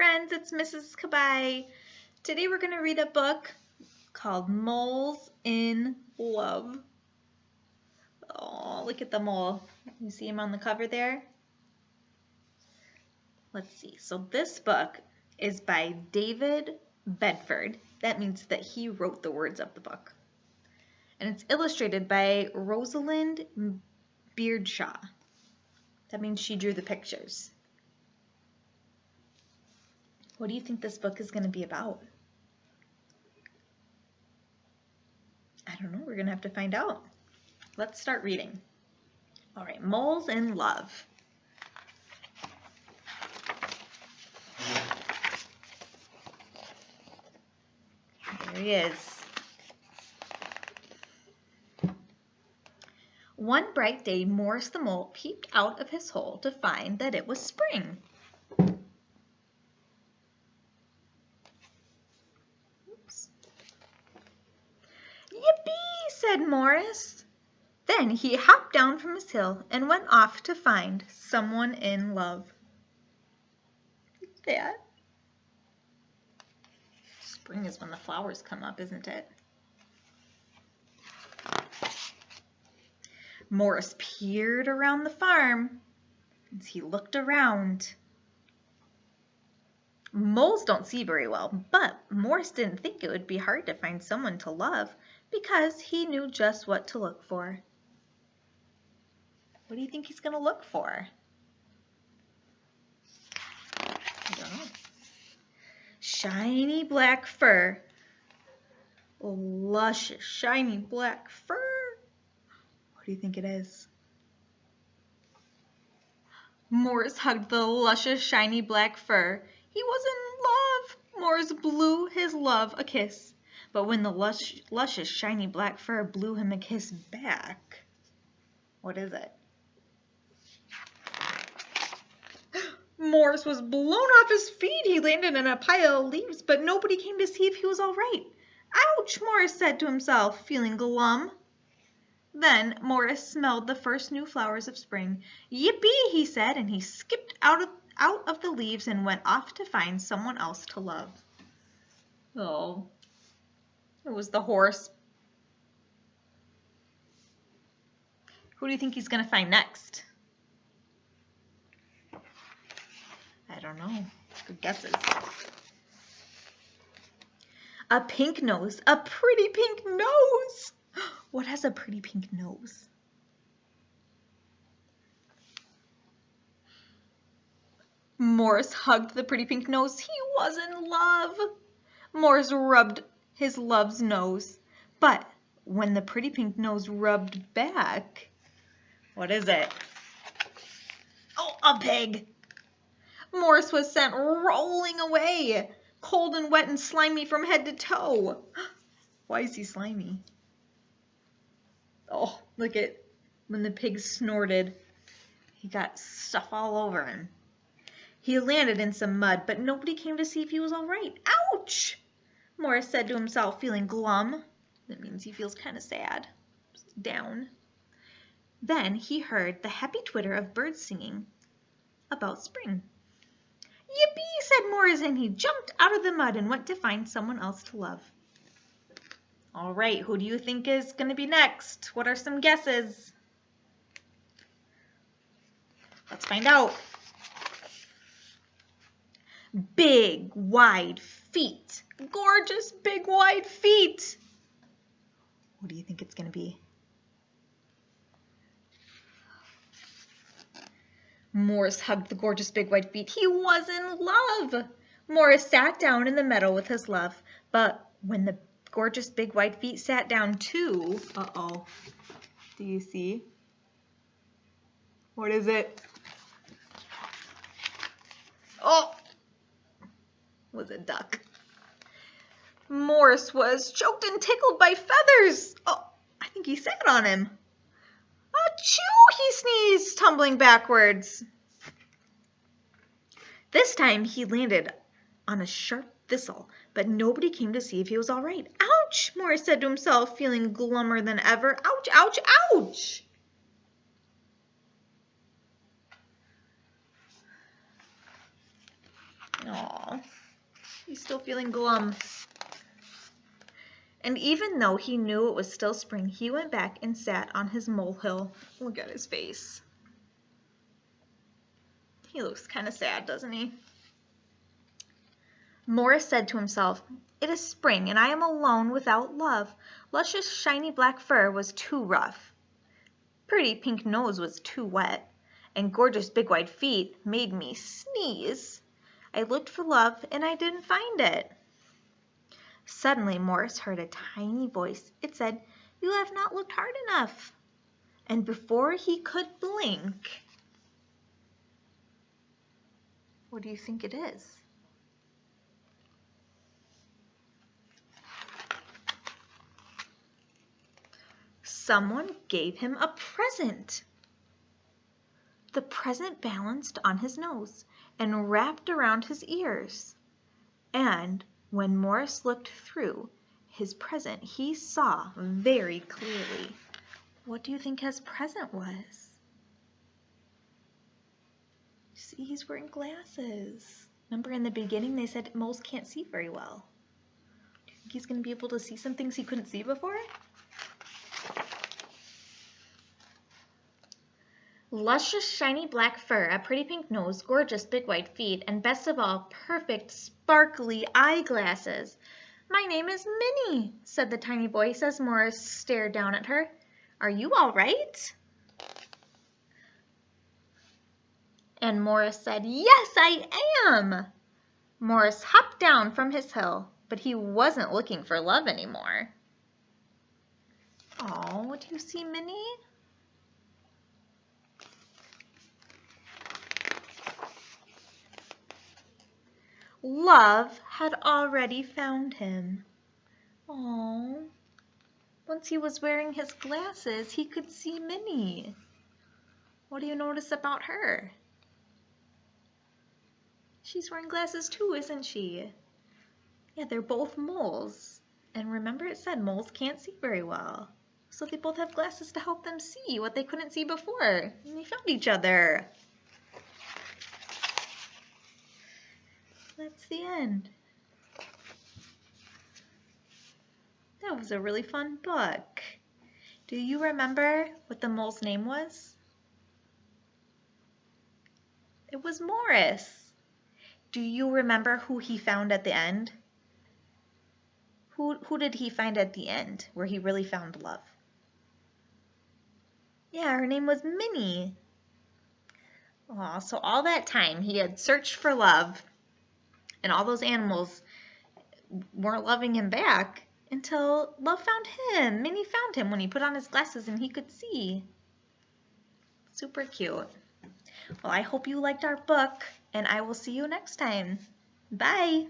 friends, it's Mrs. Kabai. Today we're going to read a book called Moles in Love. Oh, look at the mole. You see him on the cover there? Let's see. So this book is by David Bedford. That means that he wrote the words of the book. And it's illustrated by Rosalind Beardshaw. That means she drew the pictures. What do you think this book is going to be about? I don't know. We're going to have to find out. Let's start reading. All right, Moles in Love. There he is. One bright day, Morris the Mole peeped out of his hole to find that it was spring. Oops. Yippee, said Morris. Then he hopped down from his hill and went off to find someone in love. That. Spring is when the flowers come up, isn't it? Morris peered around the farm as he looked around. Moles don't see very well, but Morris didn't think it would be hard to find someone to love because he knew just what to look for. What do you think he's going to look for? I don't know. Shiny black fur. Luscious, shiny black fur. What do you think it is? Morris hugged the luscious, shiny black fur. He was in love. Morris blew his love a kiss. But when the luscious, shiny black fur blew him a kiss back, what is it? Morris was blown off his feet. He landed in a pile of leaves, but nobody came to see if he was all right. Ouch, Morris said to himself, feeling glum. Then Morris smelled the first new flowers of spring. Yippee, he said, and he skipped out of the leaves and went off to find someone else to love. Oh, it was the horse. Who do you think he's going to find next? I don't know. Good guesses. A pink nose. A pretty pink nose. What has a pretty pink nose? Morris hugged the pretty pink nose. He was in love. Morris rubbed his love's nose. But when the pretty pink nose rubbed back, what is it? Oh, a pig. Morris was sent rolling away, cold and wet and slimy from head to toe. Why is he slimy? Oh, look at when the pig snorted. He got stuff all over him. He landed in some mud, but nobody came to see if he was all right. Ouch! Morris said to himself, feeling glum. That means he feels kind of sad, down. Then he heard the happy twitter of birds singing about spring. Yippee, said Morris, and he jumped out of the mud and went to find someone else to love. All right, who do you think is going to be next? What are some guesses? Let's find out. Big, wide feet. Gorgeous, big, wide feet. What do you think it's going to be? Morris hugged the gorgeous, big, wide feet. He was in love. Morris sat down in the meadow with his love, but when the gorgeous, big, white feet sat down too. Uh-oh. Do you see? What is it? Oh! It was a duck. Morris was choked and tickled by feathers. Oh, I think he sat on him. Achoo! He sneezed, tumbling backwards. This time he landed on a sharp thistle, but nobody came to see if he was all right. Ouch, Morris said to himself, feeling glummer than ever. Ouch, ouch, ouch! Aw. Oh, he's still feeling glum. And even though he knew it was still spring, he went back and sat on his molehill. Look at his face. He looks kind of sad, doesn't he? Morris said to himself, "It is spring, and I am alone without love. Luscious shiny black fur was too rough. Pretty pink nose was too wet, and gorgeous big white feet made me sneeze. I looked for love, and I didn't find it." Suddenly Morris heard a tiny voice. It said, "You have not looked hard enough." And before he could blink, what do you think it is? Someone gave him a present. The present balanced on his nose and wrapped around his ears. And when Morris looked through his present, he saw very clearly. What do you think his present was? See, he's wearing glasses. Remember in the beginning they said moles can't see very well. Do you think he's going to be able to see some things he couldn't see before? Luscious shiny black fur, a pretty pink nose, gorgeous big white feet, and best of all, perfect sparkly eyeglasses. "My name is Minnie," said the tiny voice as Morris stared down at her. "Are you all right?" And Morris said, "Yes, I am." Morris hopped down from his hill, but he wasn't looking for love anymore. Oh, do you see Minnie? Love had already found him. Oh, once he was wearing his glasses, he could see Minnie. What do you notice about her? She's wearing glasses too, isn't she? Yeah, they're both moles. And remember it said moles can't see very well. So they both have glasses to help them see what they couldn't see before. And they found each other. That's the end. That was a really fun book. Do you remember what the mole's name was? It was Morris. Do you remember who he found at the end? Who did he find at the end where he really found love? Yeah, her name was Minnie. Aw, so all that time he had searched for love and all those animals weren't loving him back until love found him. Minnie found him when he put on his glasses and he could see. Super cute. Well, I hope you liked our book, and I will see you next time. Bye!